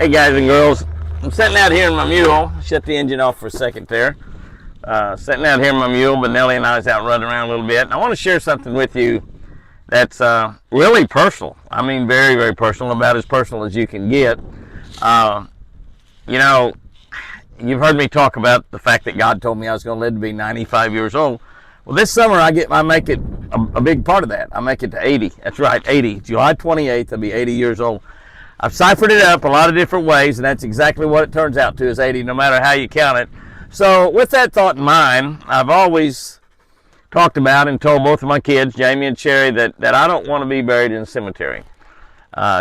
Hey guys and girls, I'm sitting out here in my mule. Shut the engine off for a second there. Sitting out here in my mule, but Nellie and I was out running around a little bit. And I want to share something with you that's really personal. I mean, very, very personal, about as personal as you can get. You know, you've heard me talk about the fact that God told me I was going to live to be 95 years old. Well, this summer I make it a big part of that. I make it to 80. That's right, 80. July 28th, I'll be 80 years old. I've ciphered it up a lot of different ways, and that's exactly what it turns out to, is 80, no matter how you count it. So with that thought in mind, I've always talked about and told both of my kids, Jamie and Sherry, that I don't want to be buried in a cemetery.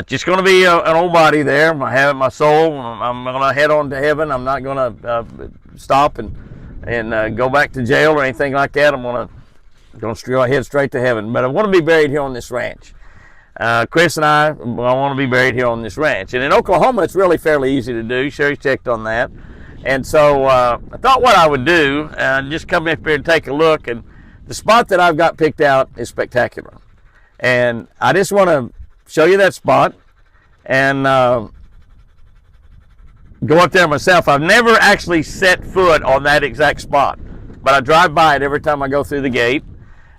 Just going to be an old body there. I have my soul. I'm going to head on to heaven. I'm not going to stop and go back to jail or anything like that. I'm going to head straight to heaven. But I want to be buried here on this ranch. Chris and I want to be buried here on this ranch. And in Oklahoma, it's really fairly easy to do. Sherry's checked on that. And so I thought what I would do, just come up here and take a look. And the spot that I've got picked out is spectacular. And I just want to show you that spot and go up there myself. I've never actually set foot on that exact spot, but I drive by it every time I go through the gate.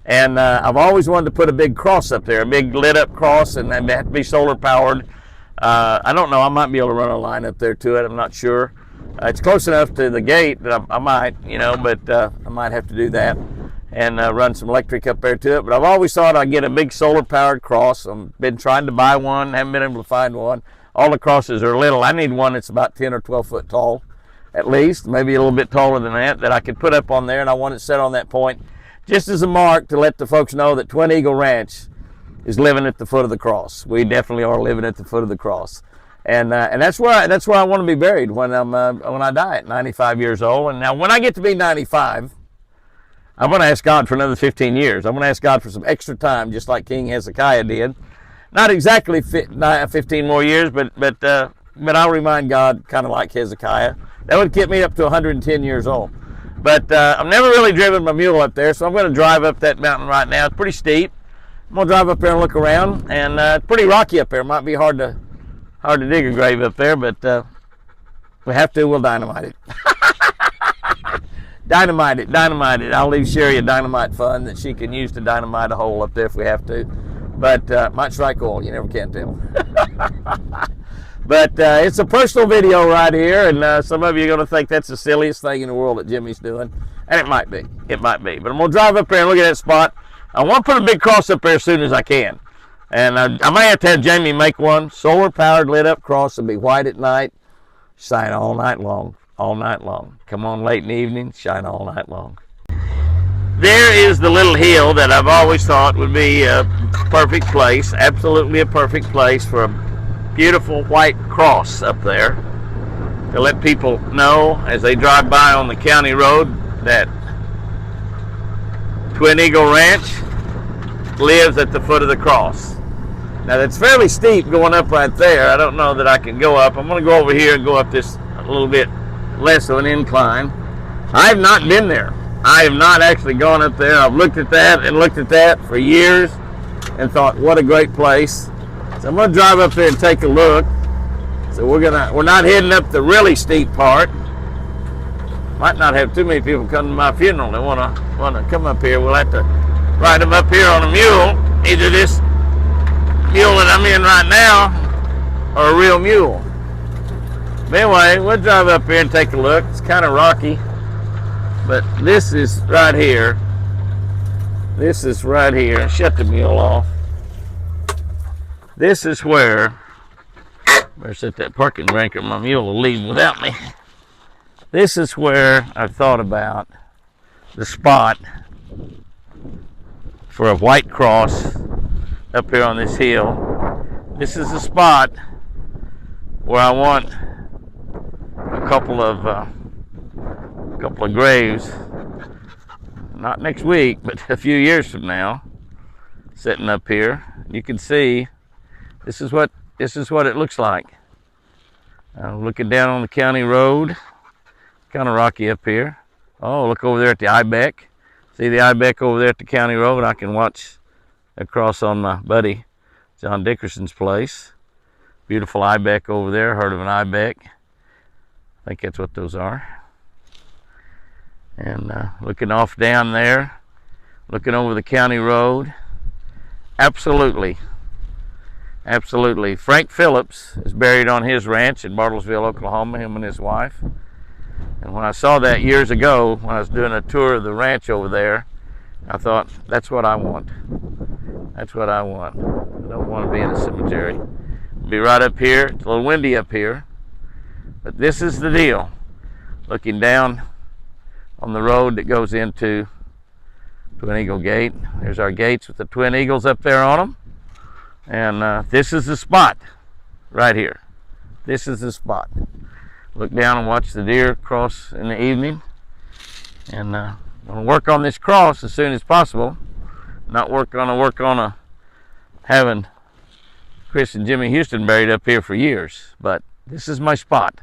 And I've always wanted to put a big cross up there, a big lit up cross, and that have to be solar powered. I don't know, I might be able to run a line up there to it, I'm not sure. It's close enough to the gate that I might, but I might have to do that and run some electric up there to it. But I've always thought I'd get a big solar powered cross. I've been trying to buy one, haven't been able to find one. All the crosses are little. I need one that's about 10 or 12 foot tall, at least, maybe a little bit taller than that I could put up on there, and I want it set on that point, just as a mark to let the folks know that Twin Eagle Ranch is living at the foot of the cross. We definitely are living at the foot of the cross, and that's where I want to be buried when I die at 95 years old. And now, when I get to be 95, I'm going to ask God for another 15 years. I'm going to ask God for some extra time, just like King Hezekiah did. Not exactly 15 more years, but I'll remind God, kind of like Hezekiah. That would get me up to 110 years old. But I've never really driven my mule up there, so I'm going to drive up that mountain right now. It's pretty steep. I'm going to drive up there and look around, and it's pretty rocky up there. It might be hard to dig a grave up there, but we have to, we'll dynamite it. Dynamite it. I'll leave Sherry a dynamite fund that she can use to dynamite a hole up there if we have to. But might strike oil, you never can tell. But it's a personal video right here, and some of you are going to think that's the silliest thing in the world that Jimmy's doing. And it might be. But I'm going to drive up there and look at that spot. I want to put a big cross up there as soon as I can. And I may have to have Jamie make one. Solar-powered, lit-up cross. It'll be white at night. Shine all night long. All night long. Come on late in the evening. Shine all night long. There is the little hill that I've always thought would be a perfect place. Absolutely a perfect place for a beautiful white cross up there to let people know as they drive by on the county road that Twin Eagle Ranch lives at the foot of the cross. Now that's fairly steep going up right there. I don't know that I can go up. I'm going to go over here and go up this a little bit less of an incline. I have not been there. I have not actually gone up there. I've looked at that and looked at that for years and thought, what a great place. So I'm going to drive up there and take a look. So we're not heading up the really steep part. Might not have too many people come to my funeral that want to come up here. We'll have to ride them up here on a mule, either this mule that I'm in right now or a real mule. But anyway, we'll drive up here and take a look. It's kind of rocky, but this is right here. This is right here. Shut the mule off. This is where, better set that parking brake or my mule will leave without me. This is where I've thought about the spot for a white cross up here on this hill. This is the spot where I want a couple of graves, not next week, but a few years from now, sitting up here. You can see this is what it looks like. Looking down on the county road, kind of rocky up here. Oh, look over there at the Ibeck. See the Ibeck over there at the county road? I can watch across on my buddy John Dickerson's place. Beautiful ibex over there. Heard of an ibex? I think that's what those are. And looking off down there, looking over the county road. Absolutely. Absolutely. Frank Phillips is buried on his ranch in Bartlesville, Oklahoma, him and his wife. And when I saw that years ago, when I was doing a tour of the ranch over there, I thought, that's what I want. That's what I want. I don't want to be in a cemetery. I'll be right up here. It's a little windy up here. But this is the deal. Looking down on the road that goes into Twin Eagle Gate. There's our gates with the Twin Eagles up there on them. And this is the spot right here. This is the spot. Look down and watch the deer cross in the evening. And I'm going to work on this cross as soon as possible. Not work on having Chris and Jimmy Houston buried up here for years. But this is my spot.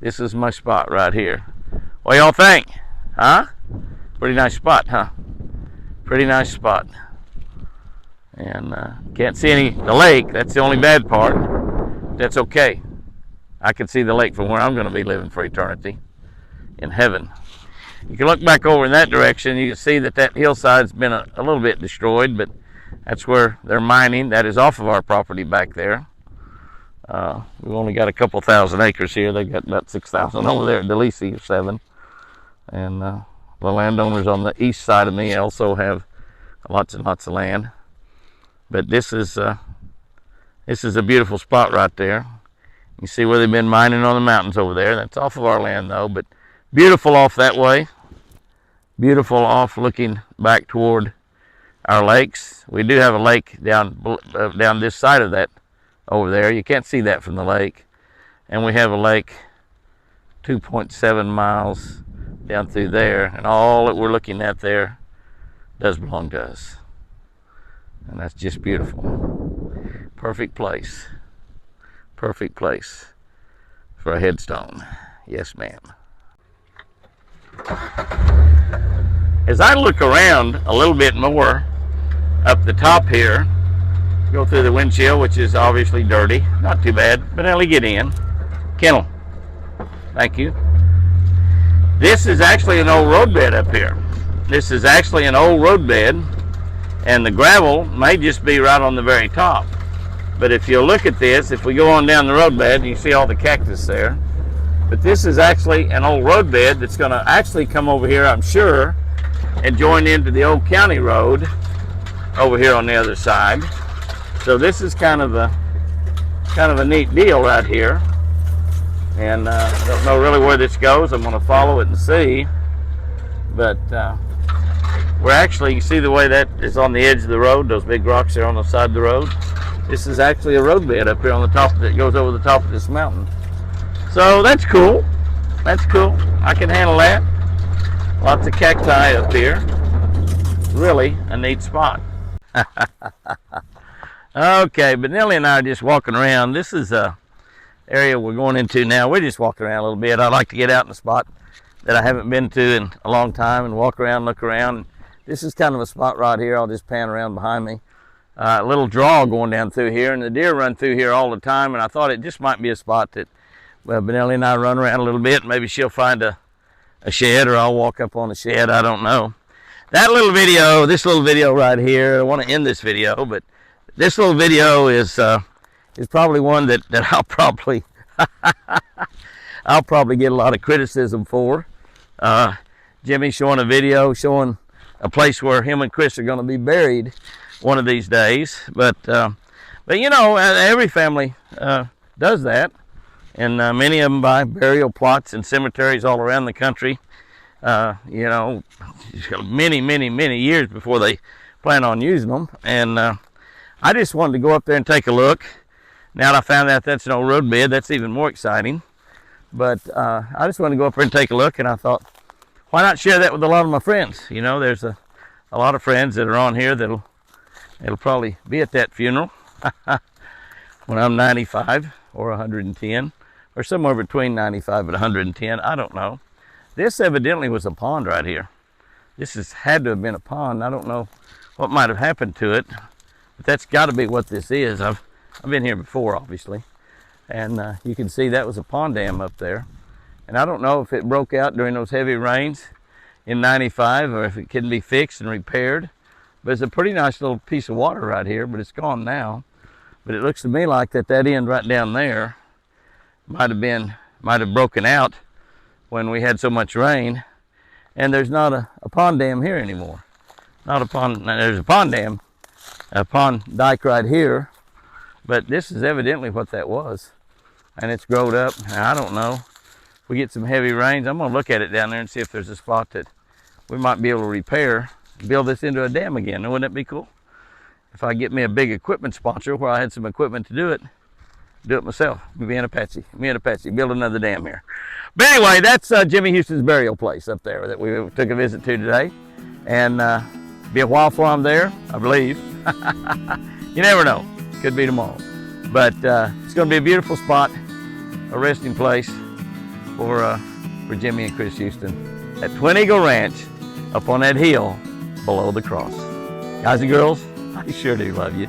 This is my spot right here. What y'all think? Huh? Pretty nice spot, huh? Pretty nice spot. And can't see the lake. That's the only bad part. That's okay. I can see the lake from where I'm going to be living for eternity in heaven. You can look back over in that direction. You can see that that hillside's been a little bit destroyed, but that's where they're mining. That is off of our property back there. We've only got a couple thousand acres here. They've got about 6,000 over there at DeLisi, 7. And the landowners on the east side of me also have lots and lots of land. But this is a beautiful spot right there. You see where they've been mining on the mountains over there. That's off of our land though, but beautiful off that way. Beautiful off looking back toward our lakes. We do have a lake down this side of that over there. You can't see that from the lake. And we have a lake 2.7 miles down through there. And all that we're looking at there does belong to us. And that's just beautiful. Perfect place. Perfect place for a headstone. Yes, ma'am. As I look around a little bit more up the top here, go through the windshield, which is obviously dirty. Not too bad, but Ellie, get in. Kennel. Thank you. This is actually an old roadbed up here. This is actually an old roadbed, and the gravel may just be right on the very top. But if you look at this, if we go on down the roadbed, you see all the cactus there. But this is actually an old roadbed that's going to actually come over here, I'm sure, and join into the old county road over here on the other side. So this is kind of a neat deal right here. And I don't know really where this goes. I'm going to follow it and see. But we're actually, you see the way that is on the edge of the road, those big rocks there on the side of the road? This is actually a roadbed up here on the top that goes over the top of this mountain. So that's cool. That's cool. I can handle that. Lots of cacti up here. Really a neat spot. Okay, but Nellie and I are just walking around. This is a area we're going into now. We're just walking around a little bit. I like to get out in a spot that I haven't been to in a long time and walk around, look around. This is kind of a spot right here. I'll just pan around behind me. A little draw going down through here, and the deer run through here all the time, and I thought it just might be a spot that Benelli and I run around a little bit. Maybe she'll find a shed, or I'll walk up on a shed. I don't know. That little video, this little video right here, I want to end this video, but this little video is probably one that I'll probably I'll probably get a lot of criticism for. Jimmy showing a video showing a place where him and Chris are going to be buried one of these days, but you know, every family does that, and many of them buy burial plots in cemeteries all around the country. You know, many years before they plan on using them. And I just wanted to go up there and take a look. Now that I found out that's an old roadbed, that's even more exciting. But I just wanted to go up there and take a look, and I thought, why not share that with a lot of my friends? You know, there's a lot of friends that are on here that'll probably be at that funeral when I'm 95 or 110, or somewhere between 95 and 110. I don't know. This evidently was a pond right here. This had to have been a pond. I don't know what might have happened to it, but that's got to be what this is. I've I've been here before, obviously. And you can see that was a pond dam up there. And I don't know if it broke out during those heavy rains in '95 or if it can be fixed and repaired. But it's a pretty nice little piece of water right here, but it's gone now. But it looks to me like that end right down there might have broken out when we had so much rain. And there's not a pond dam here anymore. Not a pond, there's a pond dam, a pond dike right here, but this is evidently what that was. And it's growed up. Now, I don't know. If we get some heavy rains, I'm gonna look at it down there and see if there's a spot that we might be able to repair, build this into a dam again. Wouldn't that be cool? If I get me a big equipment sponsor where I had some equipment to do it myself. Me and Apache, build another dam here. But anyway, that's Jimmy Houston's burial place up there that we took a visit to today. And be a while before I'm there, I believe. You never know, could be tomorrow. But it's gonna be a beautiful spot, a resting place for Jimmy and Chris Houston at Twin Eagle Ranch up on that hill below the cross. Guys and girls, I sure do love you.